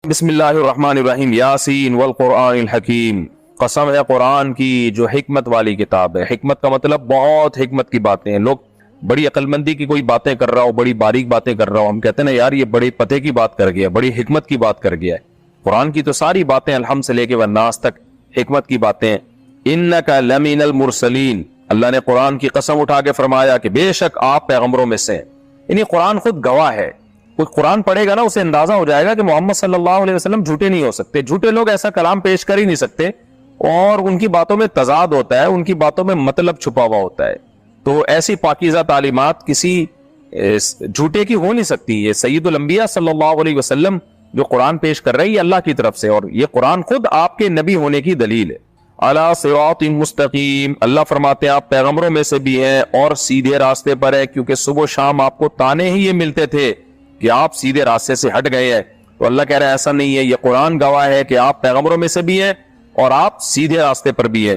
بسم اللہ الرحمن الرحیم یاسین والقرآن الحکیم، قسم ہے قرآن کی جو حکمت والی کتاب ہے۔ حکمت کا مطلب بہت حکمت کی باتیں ہیں۔ لوگ بڑی عقل مندی کی کوئی باتیں کر رہا ہو، بڑی باریک باتیں کر رہا ہو، ہم کہتے ہیں نا یار یہ بڑے پتے کی بات کر گیا، بڑی حکمت کی بات کر گیا ہے۔ قرآن کی تو ساری باتیں الحمد سے لے کے والناس تک حکمت کی باتیں ہیں۔ انک لمن المرسلین، اللہ نے قرآن کی قسم اٹھا کے فرمایا کہ بے شک آپ پیغمبروں میں سے ہیں۔ یعنی قرآن خود گواہ ہے۔ کوئی قرآن پڑھے گا نا اسے اندازہ ہو جائے گا کہ محمد صلی اللہ علیہ وسلم جھوٹے نہیں ہو سکتے۔ جھوٹے لوگ ایسا کلام پیش کر ہی نہیں سکتے، اور ان کی باتوں میں تضاد ہوتا ہے، ان کی باتوں میں مطلب چھپا ہوا ہوتا ہے۔ تو ایسی پاکیزہ تعلیمات کسی جھوٹے کی ہو نہیں سکتی۔ یہ سید الانبیاء صلی اللہ علیہ وسلم جو قرآن پیش کر رہے ہیں یہ اللہ کی طرف سے، اور یہ قرآن خود آپ کے نبی ہونے کی دلیل ہے۔ علی صراط مستقیم، اللہ فرماتے ہیں آپ پیغمبروں میں سے بھی ہیں اور سیدھے راستے پر ہیں، کیونکہ صبح و شام آپ کو تانے ہی یہ ملتے تھے کہ آپ سیدھے راستے سے ہٹ گئے ہیں۔ تو اللہ کہہ رہا ہے ایسا نہیں ہے، یہ قرآن گواہ ہے کہ آپ پیغمبروں میں سے بھی ہیں اور آپ سیدھے راستے پر بھی ہیں۔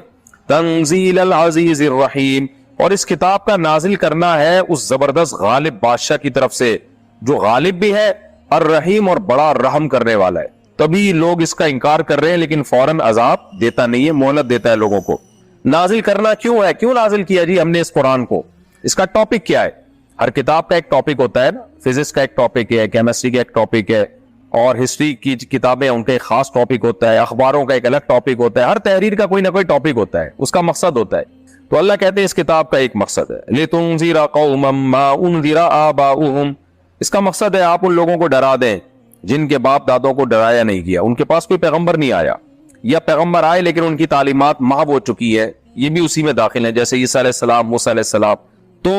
تنزیل العزیز الرحیم، اور اس کتاب کا نازل کرنا ہے اس زبردست غالب بادشاہ کی طرف سے جو غالب بھی ہے، الرحیم اور بڑا رحم کرنے والا ہے۔ تبھی لوگ اس کا انکار کر رہے ہیں، لیکن فوراً عذاب دیتا نہیں ہے، مہلت دیتا ہے لوگوں کو۔ نازل کرنا کیوں ہے؟ کیوں نازل کیا جی ہم نے اس قرآن کو؟ اس کا ٹاپک کیا ہے؟ ہر کتاب کا ایک ٹاپک ہوتا ہے نا، فزکس کا ایک ٹاپک ہے، کیمسٹری کا ایک ٹاپک ہے، اور ہسٹری کی کتابیں ان کا ایک خاص ٹاپک ہوتا ہے، اخباروں کا ایک الگ ٹاپک ہوتا ہے، ہر تحریر کا کوئی نہ کوئی ٹاپک ہوتا ہے، اس کا مقصد ہوتا ہے۔ تو اللہ کہتے ہیں اس کتاب کا ایک مقصد ہے لِتُنذِرَ قَوْمًا مَّا أُنذِرَ آبَاؤُهُمْ، اس کا مقصد ہے آپ ان لوگوں کو ڈرا دیں جن کے باپ دادوں کو ڈرایا نہیں گیا، ان کے پاس کوئی پیغمبر نہیں آیا، یا پیغمبر آئے لیکن ان کی تعلیمات محو ہو چکی ہے، یہ بھی اسی میں داخل ہیں، جیسے عیسیٰ علیہ السلام، موسیٰ علیہ السلام۔ تو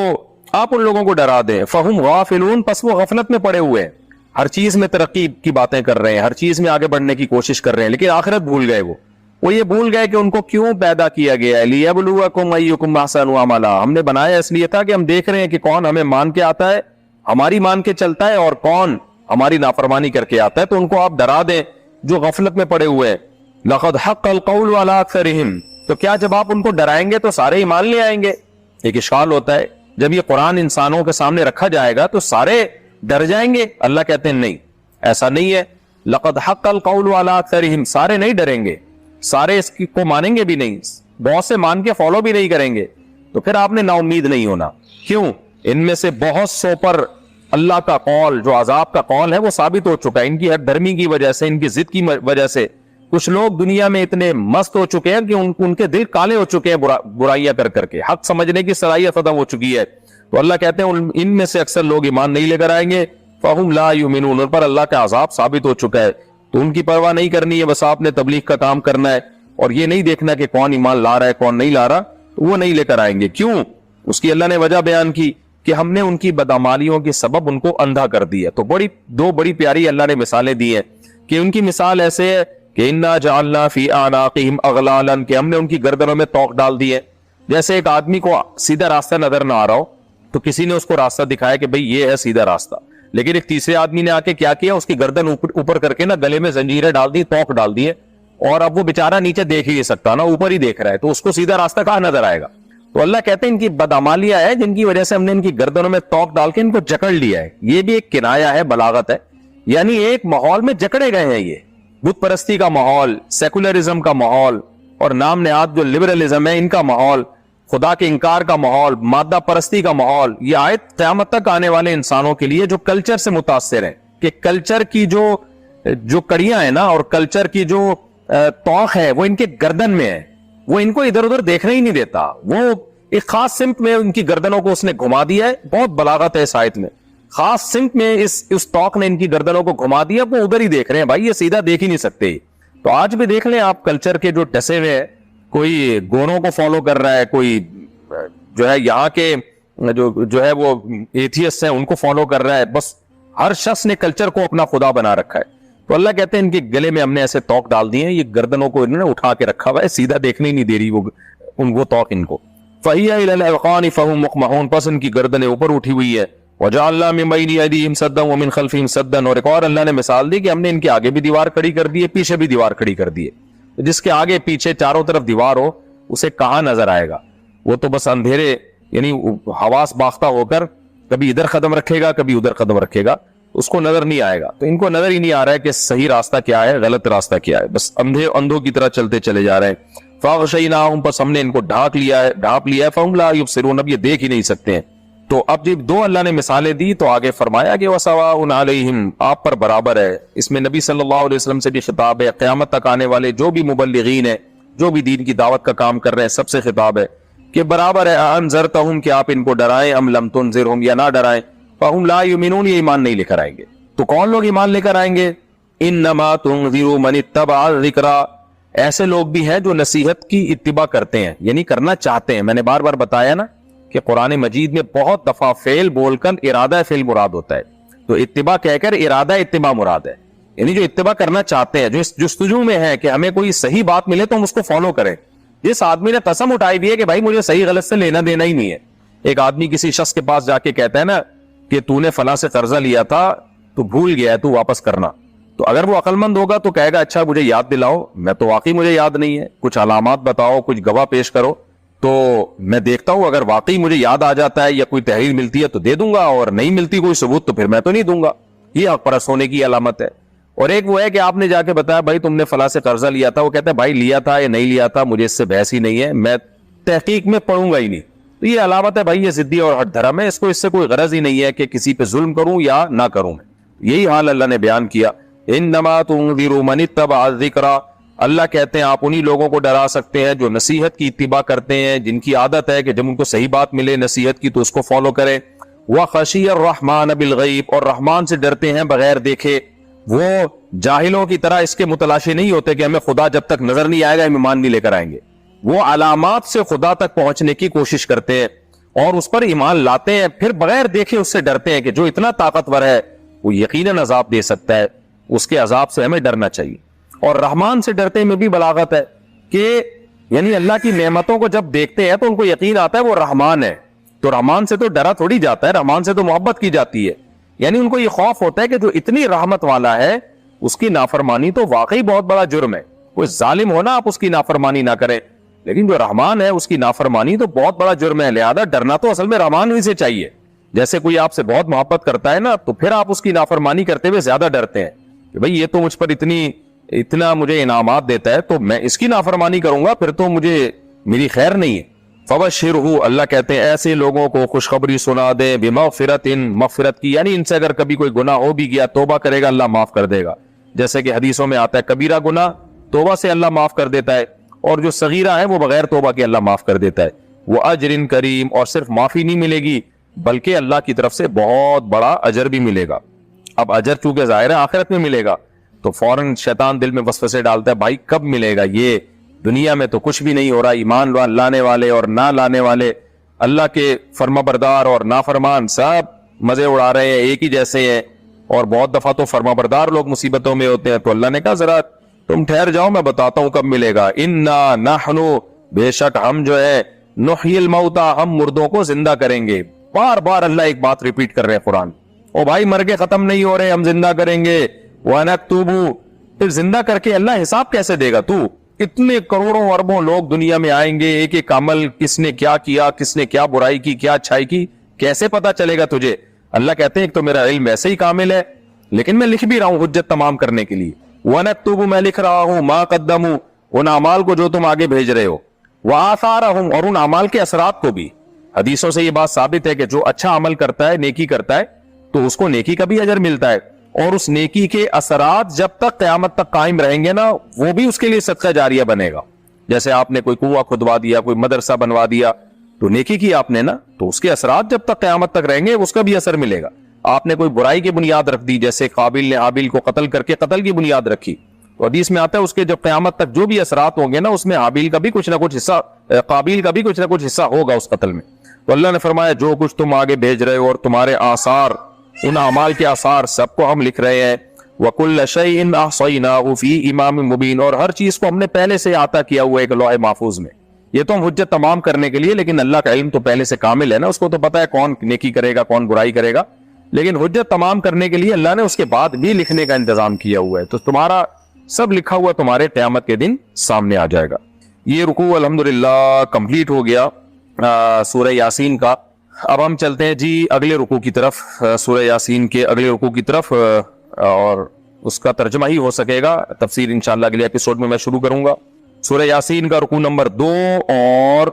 آپ ان لوگوں کو ڈرا دیں، فَهُمْ غَافِلُونَ، پس وہ غفلت میں پڑے ہوئے ہیں، ہر چیز میں ترقی کی باتیں کر رہے ہیں، ہر چیز میں آگے بڑھنے کی کوشش کر رہے ہیں، لیکن آخرت بھول گئے۔ وہ یہ بھول گئے کہ ان کو کیوں پیدا کیا گیا ہے، لِيَبْلُوَكُمْ أَيُّكُمْ أَحْسَنُ عَمَلًا، ہم نے بنایا اس لیے تھا کہ ہم دیکھ رہے ہیں کہ کون ہمیں مان کے آتا ہے، ہماری مان کے چلتا ہے، اور کون ہماری نافرمانی کر کے آتا ہے۔ تو ان کو آپ ڈرا دیں جو غفلت میں پڑے ہوئے ہیں۔ لَقَدْ حَقَّ الْقَوْلُ عَلَىٰ أَكْثَرِهِمْ، تو کیا جب آپ ان کو ڈرائیں گے تو سارے ایمان لے آئیں گے؟ ایک اشکال ہوتا ہے، جب یہ قرآن انسانوں کے سامنے رکھا جائے گا تو سارے ڈر جائیں گے؟ اللہ کہتے ہیں نہیں، ایسا نہیں ہے۔ لَقَدْ حَقَّ الْقَوْلُ عَلَىٰ أَكْثَرِهِمْ، سارے نہیں ڈریں گے، سارے اس کو مانیں گے بھی نہیں، بہت سے مان کے فالو بھی نہیں کریں گے۔ تو پھر آپ نے نا امید نہیں ہونا۔ کیوں؟ ان میں سے بہت سو پر اللہ کا قول جو عذاب کا قول ہے وہ ثابت ہو چکا ہے، ان کی ہر دھرمی کی وجہ سے، ان کی ضد کی وجہ سے۔ کچھ لوگ دنیا میں اتنے مست ہو چکے ہیں کہ ان کے دل کالے ہو چکے ہیں برائیاں کر کر کے، حق سمجھنے کی صلاحیت ختم ہو چکی ہے۔ تو اللہ کہتے ہیں ان میں سے اکثر لوگ ایمان نہیں لے کر آئیں گے، فَهُمْ لَا يُؤْمِنُونَ، ان پر اللہ کا عذاب ثابت ہو چکا ہے۔ تو ان کی پرواہ نہیں کرنی ہے، بس آپ نے تبلیغ کا کام کرنا ہے، اور یہ نہیں دیکھنا کہ کون ایمان لا رہا ہے کون نہیں لا رہا، تو وہ نہیں لے کر آئیں گے۔ کیوں؟ اس کی اللہ نے وجہ بیان کی کہ ہم نے ان کی بدعمالیوں کے سبب ان کو اندھا کر دیا۔ تو دو بڑی پیاری اللہ نے مثالیں دی ہیں کہ ان کی مثال ایسے ہے کہ اِنَّا جَعَلْنَا فِي أَعْنَاقِهِمْ أَغْلَالًا، کہ ہم نے ان کی گردنوں میں توق ڈال دی ہے۔ جیسے ایک آدمی کو سیدھا راستہ نظر نہ آ رہا ہو تو کسی نے اس کو راستہ دکھایا کہ بھئی یہ ہے سیدھا راستہ، لیکن ایک تیسرے آدمی نے آ کے کیا کیا، اس کی گردن اوپر کر کے نا گلے میں زنجیریں ڈال دی، توق ڈال دی ہے، اور اب وہ بیچارہ نیچے دیکھ ہی نہیں سکتا نا، اوپر ہی دیکھ رہا ہے، تو اس کو سیدھا راستہ کہاں نظر آئے گا؟ تو اللہ کہتے ہیں ان کی بدعمالیاں ہے جن کی وجہ سے ہم نے ان کی گردنوں میں توق ڈال کے ان کو جکڑ لیا ہے۔ یہ بھی ایک کنایا ہے، بلاغت ہے، یعنی ایک ماحول میں جکڑے گئے ہیں۔ یہ بت پرستی کا ماحول، سیکولرزم کا ماحول، اور نام نہاد جو لبرلزم ہے ان کا ماحول، خدا کے انکار کا ماحول، مادہ پرستی کا ماحول، یہ آیت قیامت تک آنے والے انسانوں کے لیے جو کلچر سے متاثر ہیں، کہ کلچر کی جو کڑیاں ہیں نا، اور کلچر کی جو توق ہے وہ ان کے گردن میں ہے، وہ ان کو ادھر ادھر دیکھنے ہی نہیں دیتا، وہ ایک خاص سمت میں ان کی گردنوں کو اس نے گھما دیا ہے۔ بہت بلاغت ہے اس آیت میں، خاص سمت میں اس توق نے ان کی گردنوں کو گھما دیا، وہ ادھر ہی دیکھ رہے ہیں، بھائی یہ سیدھا دیکھ ہی نہیں سکتے۔ تو آج بھی دیکھ لیں آپ کلچر کے جو ٹسے ہوئے ہیں، کوئی گوروں کو فالو کر رہا ہے، کوئی جو ہے یہاں کے جو ہے وہ ایتھیسٹ ہیں ان کو فالو کر رہا ہے، بس ہر شخص نے کلچر کو اپنا خدا بنا رکھا ہے۔ تو اللہ کہتے ہیں ان کے گلے میں ہم نے ایسے توق ڈال دیے ہیں، یہ گردنوں کو انہوں نے اٹھا کے رکھا ہوا ہے، سیدھا دیکھنے ہی نہیں دے رہی وہ توق ان کو۔ فَهِيَ إِلَى الْأَذْقَانِ فَهُمْ مُقْمَحُونَ، پس ان کی گردنیں اوپر اٹھی ہوئی ہے۔ وَجَعَلْنَا مِن بَيْنِ أَيْدِيهِمْ سَدًّا وَمِن خَلْفِهِمْ سَدًّا، اور ایک اور اللہ نے مثال دی کہ ہم نے ان کے آگے بھی دیوار کھڑی کر دی ہے، پیچھے بھی دیوار کھڑی کر دی ہے۔ جس کے آگے پیچھے چاروں طرف دیوار ہو اسے کہاں نظر آئے گا؟ وہ تو بس اندھیرے، یعنی حواس باختہ ہو کر کبھی ادھر قدم رکھے گا کبھی ادھر قدم رکھے گا۔ اس کو نظر نہیں آئے گا. تو ان کو نظر ہی نہیں آ رہا ہے کہ صحیح راستہ کیا ہے, غلط راستہ کیا ہے, بس اندھوں کی طرح چلتے چلے جا رہے ہیں. فَغْشَيْنَاهُمْ, پس ہم نے ان کو ڈھانپ لیا ہے, فَهُمْ لَا يُبْصِرُونَ, اب یہ دیکھ ہی نہیں سکتے ہیں. تو اب جب دو اللہ نے مثالیں دی تو آگے فرمایا کہ وَسَوَاءٌ عَلَيْهِمْ, آپ پر برابر ہے. اس میں نبی صلی اللہ علیہ وسلم سے بھی خطاب ہے, قیامت تک آنے والے جو بھی مبلغین ہیں, جو بھی دین کی دعوت کا کام کر رہے ہیں, سب سے خطاب ہے کہ برابر ہے. انذرتہم, کہ آپ ان کو ڈرائیں, ام لم تنذرہم, یا نہ ڈرائیں, فہم لا یؤمنون, یہ ایمان نہیں لے کر آئیں گے. تو کون لوگ ایمان لے کر آئیں گے؟ انما تنذر من اتبع الذکر, ایسے لوگ بھی ہیں جو نصیحت کی اتباع کرتے ہیں, یعنی کرنا چاہتے ہیں. میں نے بار بار بتایا نا کہ قرآن مجید میں بہت دفعہ فعل بول کر ارادہ فعل مراد ہوتا ہے, تو اتباع کہہ کر ارادہ اتباع مراد ہے. یعنی جو اتباع کرنا چاہتے ہیں, جو اس جستجو میں ہے کہ ہمیں کوئی صحیح بات ملے تو ہم اس کو فالو کریں. جس آدمی نے قسم اٹھائی بھی ہے کہ بھائی مجھے صحیح غلط سے لینا دینا ہی نہیں ہے. ایک آدمی کسی شخص کے پاس جا کے کہتا ہے نا کہ تو نے فلاں سے قرضہ لیا تھا, تو بھول گیا ہے, تو واپس کرنا. تو اگر وہ عقل مند ہوگا تو کہے گا اچھا مجھے یاد دلاؤ, میں تو واقعی مجھے یاد نہیں ہے, کچھ علامات بتاؤ, کچھ گواہ پیش کرو, تو میں دیکھتا ہوں, اگر واقعی مجھے یاد آ جاتا ہے یا کوئی تحریر ملتی ہے تو دے دوں گا, اور نہیں ملتی کوئی ثبوت تو پھر میں تو نہیں دوں گا. یہ حق پرست ہونے کی علامت ہے. اور ایک وہ ہے کہ آپ نے جا کے بتایا بھائی تم نے فلاں سے قرضہ لیا تھا, وہ کہتا ہے بھائی لیا تھا یا نہیں لیا تھا, مجھے اس سے بحث ہی نہیں ہے, میں تحقیق میں پڑھوں گا ہی نہیں. تو یہ علامت ہے بھائی یہ ضدی اور ہٹ دھرم ہے, اس سے کوئی غرض ہی نہیں ہے کہ کسی پہ ظلم کروں یا نہ کروں. یہی حال اللہ نے بیان کیا. انما تنذر من اتبع الذکر, اللہ کہتے ہیں آپ انہی لوگوں کو ڈرا سکتے ہیں جو نصیحت کی اتباع کرتے ہیں, جن کی عادت ہے کہ جب ان کو صحیح بات ملے نصیحت کی تو اس کو فالو کریں. وَخَشِيَ الرَّحْمَانَ بِالْغَیْبِ, اور رحمان سے ڈرتے ہیں بغیر دیکھے. وہ جاہلوں کی طرح اس کے متلاشی نہیں ہوتے کہ ہمیں خدا جب تک نظر نہیں آئے گا ہم ایمان نہیں لے کر آئیں گے. وہ علامات سے خدا تک پہنچنے کی کوشش کرتے ہیں اور اس پر ایمان لاتے ہیں, پھر بغیر دیکھے اس سے ڈرتے ہیں کہ جو اتنا طاقتور ہے وہ یقیناً عذاب دے سکتا ہے, اس کے عذاب سے ہمیں ڈرنا چاہیے. اور رحمان سے ڈرتے میں بھی بلاغت ہے کہ یعنی اللہ کی نعمتوں کو جب دیکھتے ہیں تو ان کو یقین آتا ہے وہ رحمان ہے, تو رحمان سے تو ڈرا تھوڑی جاتا ہے, رحمان سے تو محبت کی جاتی ہے. یعنی ان کو یہ خوف ہوتا ہے کہ جو اتنی رحمت والا ہے اس کی نافرمانی تو واقعی بہت بڑا جرم ہے. کوئی ظالم ہونا آپ اس کی نافرمانی نہ کریں, لیکن جو رحمان ہے اس کی نافرمانی تو بہت بڑا جرم ہے. لہذا ڈرنا تو اصل میں رحمان ہی سے چاہیے. جیسے کوئی آپ سے بہت محبت کرتا ہے نا, تو پھر آپ اس کی نافرمانی کرتے ہوئے زیادہ ڈرتے ہیں کہ بھئی یہ تو مجھ پر اتنا مجھے انعامات دیتا ہے, تو میں اس کی نافرمانی کروں گا پھر تو مجھے میری خیر نہیں ہے. فبشرہ, اللہ کہتے ہیں ایسے لوگوں کو خوشخبری سنا دے, بمغفرت, مغفرت کی, یعنی ان سے اگر کبھی کوئی گناہ ہو بھی گیا توبہ کرے گا اللہ معاف کر دے گا. جیسے کہ حدیثوں میں آتا ہے کبیرہ گناہ توبہ سے اللہ معاف کر دیتا ہے, اور جو صغیرہ ہے وہ بغیر توبہ کے اللہ معاف کر دیتا ہے. وہ اجر کریم, اور صرف معافی نہیں ملے گی بلکہ اللہ کی طرف سے بہت بڑا اجر بھی ملے گا. اب اجر چونکہ ظاہر ہے آخرت میں ملے گا, تو فوراً شیطان دل میں وسوسے ڈالتا ہے بھائی کب ملے گا, یہ دنیا میں تو کچھ بھی نہیں ہو رہا, ایمان لانے والے اور نہ لانے والے, اللہ کے فرما بردار اور نافرمان سب مزے اڑا رہے ہیں, ایک ہی جیسے ہیں. اور بہت دفعہ تو فرما بردار لوگ مصیبتوں میں ہوتے ہیں, تو اللہ نے کہا ذرا تم ٹھہر جاؤ میں بتاتا ہوں کب ملے گا. انا نحن, بے شک ہم جو ہے, نحیی الموتى, ہم مردوں کو زندہ کریں گے. بار بار اللہ ایک بات ریپیٹ کر رہے ہیں قرآن, او بھائی مر کے ختم نہیں ہو رہے, ہم زندہ کریں گے. وَنَكْتُبُ, پھر زندہ کر کے اللہ حساب کیسے دے گا؟ تو اتنے کروڑوں اربوں لوگ دنیا میں آئیں گے, ایک ایک عمل کس نے کیا کیا, کس نے کیا برائی کی, کیا اچھائی کی, کیسے پتا چلے گا تجھے؟ اللہ کہتے ہیں ایک تو میرا علم ویسے ہی کامل ہے, لیکن میں لکھ بھی رہا ہوں حجت تمام کرنے کے لیے. وَنَكْتُبُ, میں لکھ رہا ہوں, مَا قَدَّمُوا, ان اعمال کو جو تم آگے بھیج رہے ہو. وَآثَارَهُمْ, اور ان اعمال کے اثرات کو بھی. حدیثوں سے یہ بات ثابت ہے کہ جو اچھا عمل کرتا ہے, نیکی کرتا ہے, تو اس کو نیکی کا بھی اجر ملتا ہے, اور اس نیکی کے اثرات جب تک قیامت تک قائم رہیں گے نا, وہ بھی اس کے لیے صدقہ جاریہ بنے گا. جیسے آپ نے کوئی کنواں کھدوا دیا, کوئی مدرسہ بنوا دیا, تو نیکی کی آپ نے نا, تو اس کے اثرات جب تک قیامت تک رہیں گے اس کا بھی اثر ملے گا. آپ نے کوئی برائی کی بنیاد رکھ دی, جیسے قابل نے حابیل کو قتل کر کے قتل کی بنیاد رکھی, تو حدیث میں آتا ہے اس کے جب قیامت تک جو بھی اثرات ہوں گے نا, اس میں حابیل کا بھی کچھ نہ کچھ حصہ, قابل کا بھی کچھ نہ کچھ حصہ ہوگا اس قتل میں. تو اللہ نے فرمایا جو کچھ تم آگے بھیج رہے ہو اور تمہارے آثار, ان اعمال کے آثار سب کو ہم لکھ رہے ہیں. وَكُلَّ شَيْءٍ أَحْصَيْنَاهُ فِي إِمَامٍ مُبِينٍ, اور ہر چیز کو ہم نے پہلے سے عطا کیا ہوا ہے ایک لوح محفوظ میں. یہ تو ہم حجت تمام کرنے کے لیے, لیکن اللہ کا علم تو پہلے سے کامل ہے نا, اس کو تو پتا ہے کون نیکی کرے گا کون برائی کرے گا, لیکن حجت تمام کرنے کے لیے اللہ نے اس کے بعد بھی لکھنے کا انتظام کیا ہوا ہے. تو تمہارا سب لکھا ہوا تمہارے قیامت کے دن سامنے آ جائے گا. یہ رکوع الحمدللہ کمپلیٹ ہو گیا سورہ یاسین کا. اب ہم چلتے ہیں جی اگلے رکوع کی طرف، سورہ یاسین کے اگلے رکوع کی طرف، اور اس کا ترجمہ ہی ہو سکے گا، تفسیر انشاءاللہ اگلے ایپیسوڈ میں شروع کروں گا۔ سورہ یاسین کا رکوع نمبر 2 اور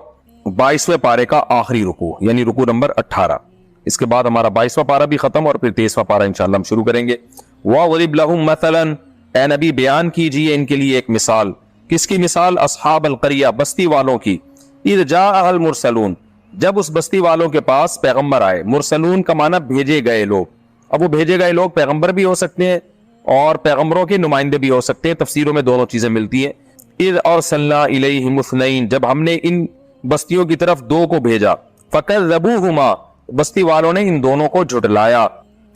22ویں پارے کا آخری رکوع یعنی رکوع نمبر 18۔ اس کے بعد ہمارا 22واں پارہ بھی ختم اور پھر 23واں پارہ انشاءاللہ ہم شروع کریں گے۔ وَاضْرِبْ لَهُم مَثَلًا، اے نبی بیان کیجئے ان کے لیے ایک مثال۔ کس کی مثال؟ اصحاب القریہ، بستی والوں کی۔ اِذْ جَاءَهَا الْمُرْسَلُونَ، جب اس بستی والوں کے پاس پیغمبر آئے۔ مرسلون کا معنی بھیجے گئے لوگ۔ اب وہ بھیجے گئے لوگ پیغمبر بھی ہو سکتے ہیں اور پیغمبروں کے نمائندے بھی ہو سکتے ہیں، تفسیروں میں دونوں چیزیں ملتی ہیں۔ اِذْ أَرْسَلْنَا إِلَيْهِمُ اثْنَيْنِ، جب ہم نے ان بستیوں کی طرف 2 کو بھیجا۔ فَكَذَّبُوهُمَا، بستی والوں نے ان دونوں کو جھٹلایا۔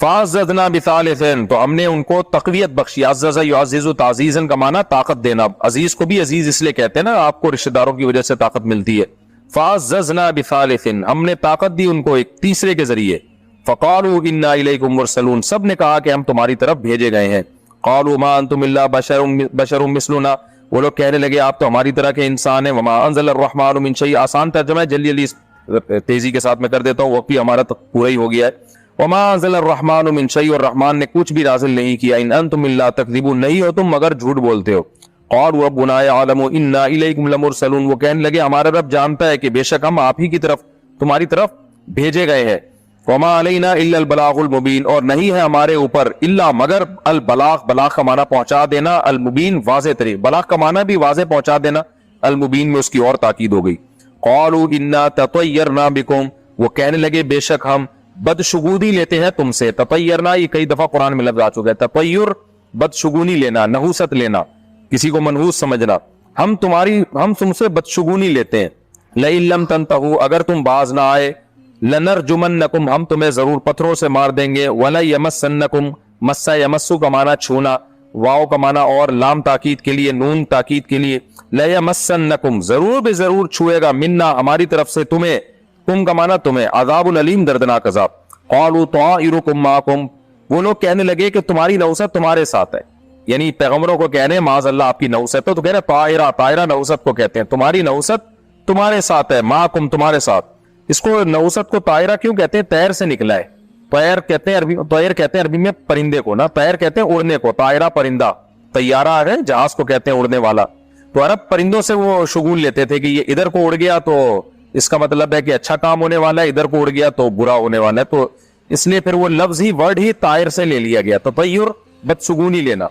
فَعَزَّزْنَا بِثَالِثٍ، تو ہم نے ان کو تقویت بخشی۔ عزّز یعزز تعزیزاً کا معنی طاقت دینا۔ عزیز کو بھی عزیز اس لیے کہتے ہیں نا، آپ کو رشتہ داروں کی وجہ سے طاقت ملتی ہے۔ فَعَزَّزْنَا بِثَالِثٍ، ہم نے طاقت دی ان کو ایک تیسرے کے ذریعے۔ فَقَالُوا إِنَّا إِلَيْكُمْ مُرْسَلُونَ، سب نے کہا کہ ہم تمہاری طرف بھیجے گئے ہیں۔ قَالُوا مَا أَنْتُمْ إِلَّا بَشَرٌ مِثْلُنَا، وہ لوگ کہنے لگے آپ تو ہماری طرح کے انسان ہیں۔ وَمَا أَنزَلَ الرَّحْمَنُ مِنْ شَيْءٍ، آسان ترجمہ ہے، جلدی تیزی کے ساتھ میں کر دیتا ہوں، وقت بھی ہمارا پورا ہی ہو گیا ہے۔ وَمَا أَنزَلَ الرَّحْمَنُ مِنْ شَيْءٍ، اور رحمان نے کچھ بھی نازل نہیں کیا۔ إِنْ أَنْتُمْ إِلَّا تَكْذِبُونَ، نہیں ہو تم مگر جھوٹ بولتے ہو۔ قَالُوا رَبُّنَا يَعْلَمُ إِنَّا إِلَيْكُمْ لَمُرْسَلُونَ، وہ کہنے لگے ہمارا رب جانتا ہے کہ بے شک ہم آپ ہی کی طرف، تمہاری طرف بھیجے گئے ہیں۔ وَمَا عَلَيْنَا إِلَّا الْبَلَاغُ الْمُبِينُ، اور نہیں ہے ہمارے اوپر الا مگر البلاغ، بلاغ کا معنی پہنچا دینا، المبین واضح طریقے، بلاغ کا معنی بھی واضح پہنچا دینا، المبین میں اس کی اور تاکید ہو گئی۔ قَالُوا إِنَّا تَطَيَّرْنَا بِكُمْ، وہ کہنے لگے بے شک ہم بدشگونی لیتے ہیں تم سے۔ تطیرنا یہ کئی دفعہ قرآن میں لفظ آ چکا ہے، تطیر بدشگونی لینا، نحوست لینا، کسی کو منحوس سمجھنا۔ ہم تم سے بدشگونی لیتے ہیں۔ لئن لم تنتہوا، اگر تم باز نہ آئے، لنرجمنکم، ہم تمہیں ضرور پتھروں سے مار دیں گے۔ ولیمسنکم، مس یمسو کا معنی چھونا، واو کا معنی اور، لام تاکید کے لیے، نون تاکید کے لیے، لیمسنکم، ضرور بے ضرور چھوئے گا، منا ہماری طرف سے تمہیں، تم کا معنی تمہیں، عذاب العلیم دردناک عذاب۔ قالوا طائرکم معکم، وہ لوگ کہنے لگے کہ تمہاری نحوست تمہارے ساتھ ہے، یعنی پیغمبروں کو کہنے ہیں معاذ اللہ آپ کی نحوست تو کہہ رہے طائرہ، طائرہ نحوست کو کہتے ہیں، تمہاری نحوست تمہارے ساتھ ہے، معکم تمہارے ساتھ۔ اس کو نحوست کو طائرہ کیوں کہتے ہیں؟ طیر سے نکلا ہے، طیر کہتے ہیں عربی، طیر کہتے ہیں عربی میں پرندے کو نا، طیر کہتے ہیں اڑنے کو، طائرہ پرندہ، طیارہ ہے جہاز کو کہتے ہیں اڑنے والا۔ تو عرب پرندوں سے وہ شگون لیتے تھے کہ یہ ادھر کو اڑ گیا تو اس کا مطلب ہے کہ اچھا کام ہونے والا ہے، ادھر کو اڑ گیا تو برا ہونے والا ہے، تو اس لیے پھر وہ لفظ ہی، ورڈ ہی طائر سے لے لیا گیا، تطیر بدشگونی لینا۔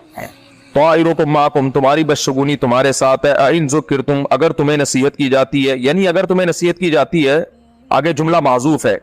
طائرکم معکم، تمہاری بدشگونی تمہارے ساتھ ہے۔ ان ذکرتم، اگر تمہیں نصیحت کی جاتی ہے، یعنی اگر تمہیں نصیحت کی جاتی ہے، آگے جملہ معذوف ہے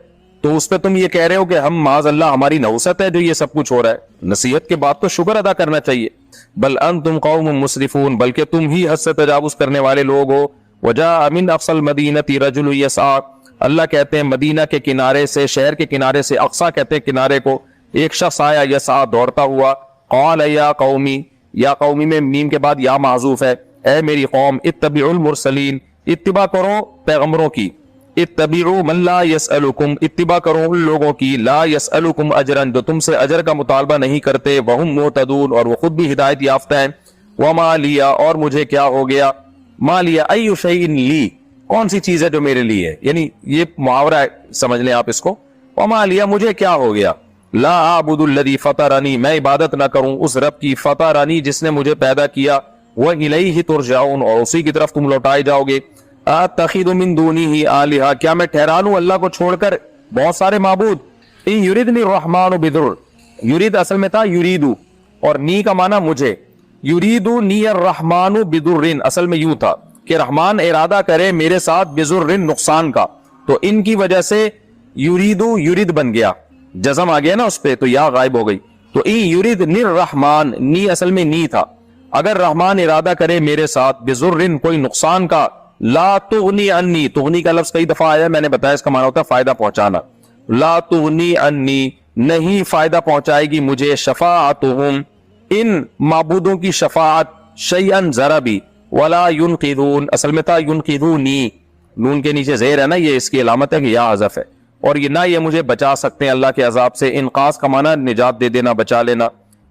تو اس پہ تم یہ کہہ رہے ہو کہ ہم معاذ اللہ ہماری نحوست ہے جو یہ سب کچھ ہو رہا ہے۔ نصیحت کے بعد تو شکر ادا کرنا چاہیے۔ بل انتم قوم مسرفون، بلکہ تم ہی حد سے تجاوز کرنے والے لوگ ہو۔ وجاء من اقصى المدینة رجل یسعى، اللہ کہتے ہیں مدینہ کے کنارے سے، شہر کے کنارے سے، اقصا کہتے ہیں کنارے کو، ایک شخص آیا، یسعى دوڑتا ہوا۔ قال یا قومی، یا قومی میں میم کے بعد یا معذوف ہے، اے میری قوم، اتبعوا المرسلین، اتباع کرو پیغمبروں کی، اتبعوا من لا يسألكم، اتباع کرو ان لوگوں کی، لا يسألكم اجرا، جو تم سے اجر کا مطالبہ نہیں کرتے، وهم مهتدون، اور وہ خود بھی ہدایت یافتہ ہیں۔ وما لیا، اور مجھے کیا ہو گیا، ما لیا ای شیء لی، کون سی چیز ہے جو میرے لیے ہے، یعنی یہ محاورہ ہے، سمجھ لیں آپ اس کو۔ وما لیا، مجھے کیا ہو گیا، لا اعبد الذی فطرنی، میں عبادت نہ کروں اس رب کی، فطرنی جس نے مجھے پیدا کیا، والیہ ترجعون، اور اسی کی طرف تم لوٹائے جاؤ گے۔ اتخذ من دونہ آلہہ، کیا میں ٹھہرا لوں اللہ کو چھوڑ کر بہت سارے معبود۔ ان یریدنی الرحمن بضر، یرید اصل میں تھا یریدو، اور نی کا معنی مجھے، یریدو نی الرحمن بضر، اصل میں یوں تھا کہ رحمان ارادہ کرے میرے ساتھ بضر، نقصان کا، تو ان کی وجہ سے یریدو یرید بن گیا، جزم آ گیا نا اس پہ تو یا غائب ہو گئی، تو ان یریدنی الرحمن، نی اصل میں نی تھا، اگر رحمان ارادہ کرے میرے ساتھ بضر، کوئی نقصان کا، لا تغنی عنی، تغنی کا لفظ کئی دفعہ آیا، میں نے بتایا اس کا معنی ہوتا ہے فائدہ پہنچانا، لا تغنی عنی، نہیں فائدہ پہنچائے گی مجھے، شفاعتہم، ان معبودوں کی شفاعت، شیئن ذرا بھی، ولا ینقذون، اصل میں تھا ینقذونی، نون کے نیچے زیر ہے نا، یہ اس کی علامت ہے کہ یا حذف ہے، اور یہ نہ یہ مجھے بچا سکتے ہیں اللہ کے عذاب سے، انقاذ کا معنی نجات دے دینا، بچا لینا۔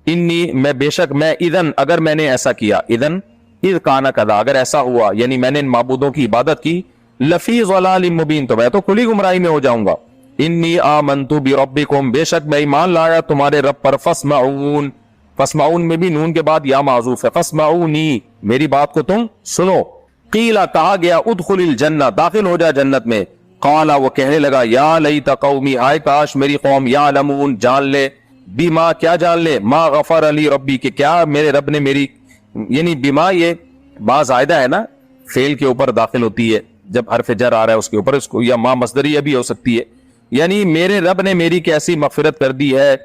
انی، میں بے شک، میں اذن، اگر میں نے ایسا کیا، اذن اذ کانا کذا، اگر ایسا ہوا، یعنی میں نے ان معبودوں کی عبادت کی، لفی ضلال مبین، تو میں تو کھلی گمراہی میں ہو جاؤں گا۔ انی آمنت بربکم، بے شک میں ایمان لایا تمہارے رب پر، فاسمعون، فاسمعون میں بھی نون کے بعد یا معذوف ہے، فاسمعونی، میری بات کو تم سنو، قیلا کہا گیا ادخل الجنہ، داخل ہو جا جنت میں، قالا وہ کہنے لگا یا لیت قومی، ہائے کاش میری قوم یعلمون جان لے، بما کیا جان لے، ما غفر علی ربی کہ کیا میرے رب نے میری، یعنی بما یہ با زائدہ ہے نا، فعل کے اوپر داخل ہوتی ہے جب حرف جر آ رہا ہے اس کے اوپر، اس کو یا ما مصدریہ بھی ہو سکتی ہے، یعنی میرے رب نے میری کیسی مغفرت کر دی ہے،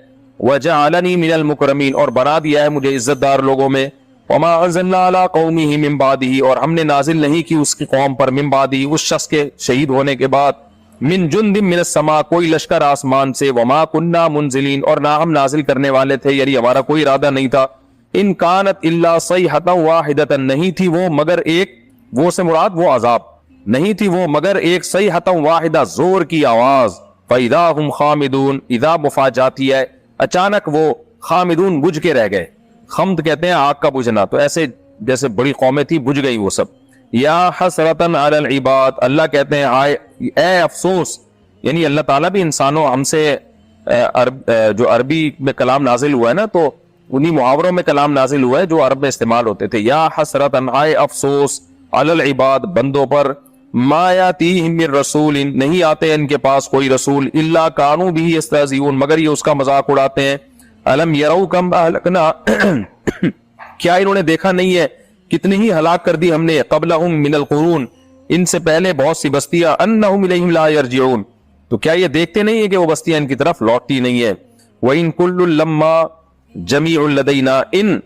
وجعلنی من المکرمین، اور بنا دیا ہے مجھے عزت دار لوگوں میں، وما انزلنا علی قومہ من بعدہ، اور ہم نے نازل نہیں کی اس کی قوم پر، من بعدہ اس شخص کے شہید ہونے کے بعد، من جند من السماء کوئی لشکر آسمان سے، وما کننا منزلین، اور نہ ہم نازل کرنے والے تھے، یعنی ہمارا کوئی ارادہ نہیں تھا، ان کانت الا صیحۃ واحدۃ، نہیں تھی وہ مگر ایک، وہ سے مراد وہ عذاب، نہیں تھی وہ مگر ایک صیحۃ واحدہ زور کی آواز، فاذا هم خامدون، اذا مفاجاتی ہے اچانک وہ خامدون بجھ کے رہ گئے، خمد کہتے ہیں آگ کا بجھنا، تو ایسے جیسے بڑی قومیں تھی بجھ گئی وہ سب، یا حسرتن علی العباد، اللہ کہتے ہیں اے افسوس، یعنی اللہ تعالیٰ بھی انسانوں ہم سے جو عربی میں کلام نازل ہوا ہے نا تو انہی محاوروں میں کلام نازل ہوا ہے جو عرب میں استعمال ہوتے تھے، یا حسرتن آئے افسوس، علی العباد بندوں پر، ما یاتیہم من رسول نہیں آتے ان کے پاس کوئی رسول، الا کانوا بہ یستہزئون مگر یہ اس کا مذاق اڑاتے ہیں، الم یروا کم اہلکنا کیا انہوں نے دیکھا نہیں ہے کتنی ہی ہلاک کر دی ہم نے، قبلہم من القرون ان سے پہلے بہت سی بستیاں، انہم الیہم لا یرجعون تو کیا یہ دیکھتے نہیں ہیں کہ وہ بستیاں ان کی طرف لوٹتی نہیں ہیں، وَإِن كُلٌّ لَمَّا جَمِيعٌ لَدَيْنَا، ان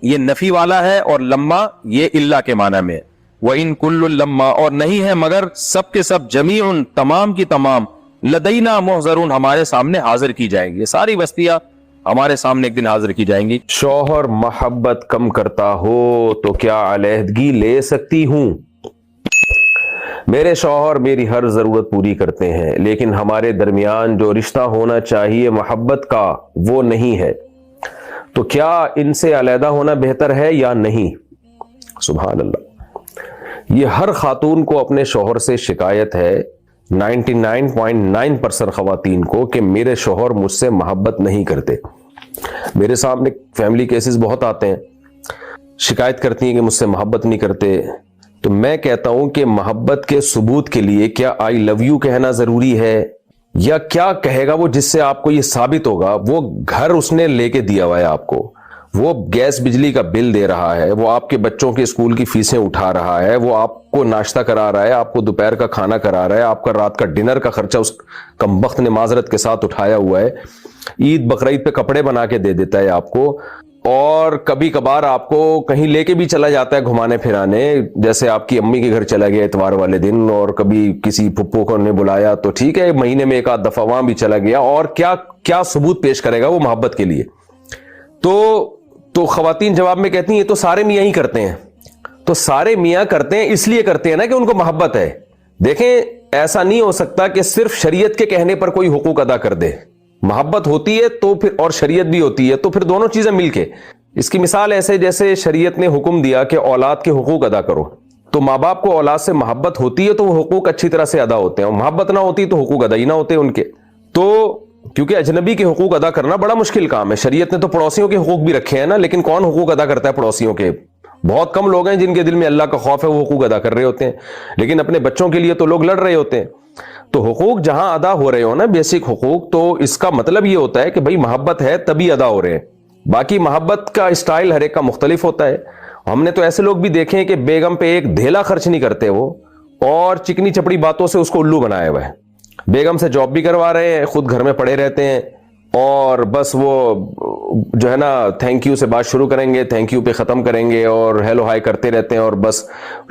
یہ نفی والا ہے اور لما یہ اللہ کے معنی میں، وَإِن كُلٌّ لَمَّا اور نہیں ہے مگر سب کے سب، جمیع تمام کی تمام، لدینا محضرون ہمارے سامنے حاضر کی جائیں گی، یہ ساری بستیاں ہمارے سامنے ایک دن حاضر کی جائیں گی۔ شوہر محبت کم کرتا ہو تو کیا علیحدگی لے سکتی ہوں؟ میرے شوہر میری ہر ضرورت پوری کرتے ہیں لیکن ہمارے درمیان جو رشتہ ہونا چاہیے محبت کا وہ نہیں ہے، تو کیا ان سے علیحدہ ہونا بہتر ہے یا نہیں؟ سبحان اللہ، یہ ہر خاتون کو اپنے شوہر سے شکایت ہے، 99.9% خواتین کو، کہ میرے شوہر مجھ سے محبت نہیں کرتے۔ میرے سامنے فیملی کیسز بہت آتے ہیں، شکایت کرتی ہیں کہ مجھ سے محبت نہیں کرتے، تو میں کہتا ہوں کہ محبت کے ثبوت کے لیے کیا آئی لو یو کہنا ضروری ہے، یا کیا کہے گا وہ جس سے آپ کو یہ ثابت ہوگا وہ گھر اس نے لے کے دیا ہوا ہے آپ کو، وہ گیس بجلی کا بل دے رہا ہے، وہ آپ کے بچوں کے اسکول کی فیسیں اٹھا رہا ہے، وہ آپ کو ناشتہ کرا رہا ہے، آپ کو دوپہر کا کھانا کرا رہا ہے، آپ کا رات کا ڈنر کا خرچہ اس کمبخت نے معذرت کے ساتھ اٹھایا ہوا ہے، عید بقرعید پہ کپڑے بنا کے دے دیتا ہے آپ کو، اور کبھی کبھار آپ کو کہیں لے کے بھی چلا جاتا ہے گھمانے پھرانے، جیسے آپ کی امی کے گھر چلا گیا اتوار والے دن، اور کبھی کسی پھپھو کو نے بلایا تو ٹھیک ہے مہینے میں ایک آدھ دفعہ وہاں بھی چلا گیا، اور کیا ثبوت پیش کرے گا وہ محبت کے لیے؟ تو خواتین جواب میں کہتی ہیں یہ تو سارے میاں ہی کرتے ہیں، تو سارے میاں کرتے ہیں اس لیے کرتے ہیں نا کہ ان کو محبت ہے۔ دیکھیں ایسا نہیں ہو سکتا کہ صرف شریعت کے کہنے پر کوئی حقوق ادا کر دے، محبت ہوتی ہے تو پھر، اور شریعت بھی ہوتی ہے تو پھر دونوں چیزیں مل کے، اس کی مثال ایسے جیسے شریعت نے حکم دیا کہ اولاد کے حقوق ادا کرو، تو ماں باپ کو اولاد سے محبت ہوتی ہے تو وہ حقوق اچھی طرح سے ادا ہوتے ہیں، اور محبت نہ ہوتی تو حقوق ادا ہی نہ ہوتے ان کے، تو کیونکہ اجنبی کے حقوق ادا کرنا بڑا مشکل کام ہے، شریعت نے تو پڑوسیوں کے حقوق بھی رکھے ہیں نا، لیکن کون حقوق ادا کرتا ہے پڑوسیوں کے؟ بہت کم لوگ ہیں جن کے دل میں اللہ کا خوف ہے، وہ حقوق ادا کر رہے ہوتے ہیں، لیکن اپنے بچوں کے لیے تو لوگ لڑ رہے ہوتے ہیں۔ تو حقوق جہاں ادا ہو رہے ہو نا، بیسک حقوق، تو اس کا مطلب یہ ہوتا ہے کہ بھائی محبت ہے تبھی ادا ہو رہے ہیں، باقی محبت کا اسٹائل ہر ایک کا مختلف ہوتا ہے۔ ہم نے تو ایسے لوگ بھی دیکھے ہیں کہ بیگم پہ ایک دھیلا خرچ نہیں کرتے وہ، اور چکنی چپڑی باتوں سے اس کو الو بنائے ہوئے ہیں، بیگم سے جاب بھی کروا رہے ہیں، خود گھر میں پڑے رہتے ہیں، اور بس وہ جو ہے نا تھینک یو سے بات شروع کریں گے، تھینک یو پہ ختم کریں گے، اور ہیلو ہائی کرتے رہتے ہیں، اور بس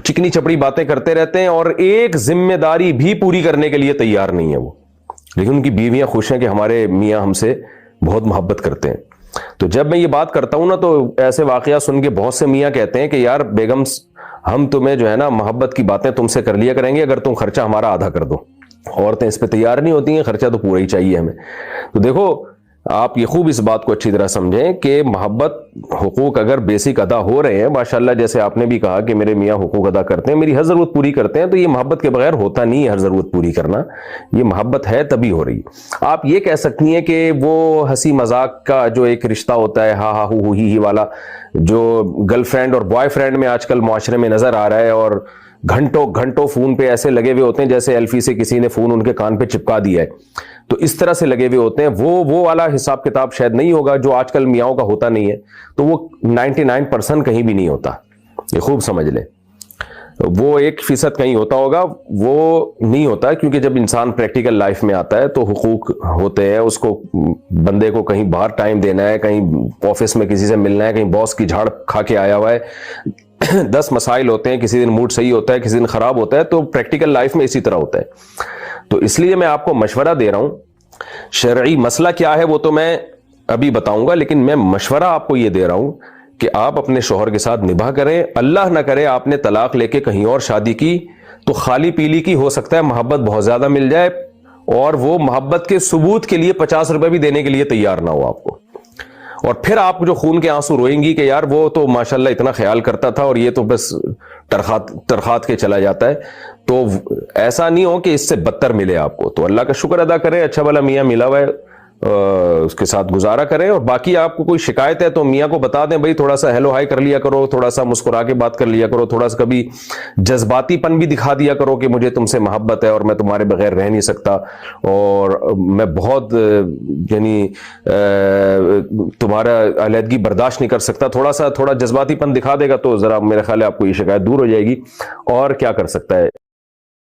چکنی چپڑی باتیں کرتے رہتے ہیں، اور ایک ذمہ داری بھی پوری کرنے کے لیے تیار نہیں ہے وہ، لیکن ان کی بیویاں خوش ہیں کہ ہمارے میاں ہم سے بہت محبت کرتے ہیں۔ تو جب میں یہ بات کرتا ہوں نا تو ایسے واقعات سن کے بہت سے میاں کہتے ہیں کہ یار بیگم ہم تمہیں جو ہے نا محبت کی باتیں تم سے کر لیا کریں گے اگر تم خرچہ ہمارا آدھا کر دو۔ عورتیں اس پہ تیار نہیں ہوتی ہیں، خرچہ تو پورا ہی چاہیے ہمیں۔ تو دیکھو آپ یہ خوب اس بات کو اچھی طرح سمجھیں کہ محبت حقوق اگر بیسک ادا ہو رہے ہیں ماشاءاللہ، جیسے آپ نے بھی کہا کہ میرے میاں حقوق ادا کرتے ہیں، میری ہر ضرورت پوری کرتے ہیں، تو یہ محبت کے بغیر ہوتا نہیں ہے ہر ضرورت پوری کرنا، یہ محبت ہے تبھی ہو رہی۔ آپ یہ کہہ سکتی ہیں کہ وہ ہنسی مذاق کا جو ایک رشتہ ہوتا ہے، ہاں ہاں ہو ہی والا، جو گرل فرینڈ اور بوائے فرینڈ میں آج کل معاشرے میں نظر آ رہا ہے، اور گھنٹوں گھنٹوں فون پہ ایسے لگے ہوئے ہوتے ہیں جیسے ایلفی سے کسی نے فون ان کے کان پہ چپکا دیا ہے، تو اس طرح سے لگے ہوئے ہوتے ہیں، وہ والا حساب کتاب شاید نہیں ہوگا جو آج کل میاں کا ہوتا نہیں ہے، تو وہ 99% کہیں بھی نہیں ہوتا، یہ خوب سمجھ لیں۔ وہ 1% کہیں ہوتا ہوگا، وہ نہیں ہوتا، کیونکہ جب انسان پریکٹیکل لائف میں آتا ہے تو حقوق ہوتے ہیں، اس کو بندے کو کہیں باہر ٹائم دینا ہے، کہیں آفس میں کسی سے ملنا ہے، کہیں باس کی جھاڑ کھا کے آیا ہوا ہے، 10 مسائل ہوتے ہیں، کسی دن موڈ صحیح ہوتا ہے، کسی دن خراب ہوتا ہے، تو پریکٹیکل لائف میں اسی طرح ہوتا ہے۔ تو اس لیے میں آپ کو مشورہ دے رہا ہوں، شرعی مسئلہ کیا ہے وہ تو میں ابھی بتاؤں گا، لیکن میں مشورہ آپ کو یہ دے رہا ہوں کہ آپ اپنے شوہر کے ساتھ نباہ کریں۔ اللہ نہ کرے آپ نے طلاق لے کے کہیں اور شادی کی تو خالی پیلی کی ہو سکتا ہے محبت بہت زیادہ مل جائے، اور وہ محبت کے ثبوت کے لیے 50 روپے بھی دینے کے لیے تیار نہ ہو آپ کو، اور پھر آپ جو خون کے آنسو روئیں گی کہ یار وہ تو ماشاءاللہ اتنا خیال کرتا تھا اور یہ تو بس ترخات کے چلا جاتا ہے، تو ایسا نہیں ہو کہ اس سے بدتر ملے آپ کو۔ تو اللہ کا شکر ادا کریں، اچھا بھلا میاں ملا ہوا ہے، اس کے ساتھ گزارا کریں، اور باقی آپ کو کوئی شکایت ہے تو میاں کو بتا دیں، بھائی تھوڑا سا ہیلو ہائی کر لیا کرو، تھوڑا سا مسکرا کے بات کر لیا کرو، تھوڑا سا کبھی جذباتی پن بھی دکھا دیا کرو کہ مجھے تم سے محبت ہے اور میں تمہارے بغیر رہ نہیں سکتا، اور میں بہت یعنی تمہارا علیحدگی برداشت نہیں کر سکتا، تھوڑا جذباتی پن دکھا دے گا تو ذرا میرے خیال ہے آپ کو یہ شکایت دور ہو جائے گی۔ اور کیا کر سکتا ہے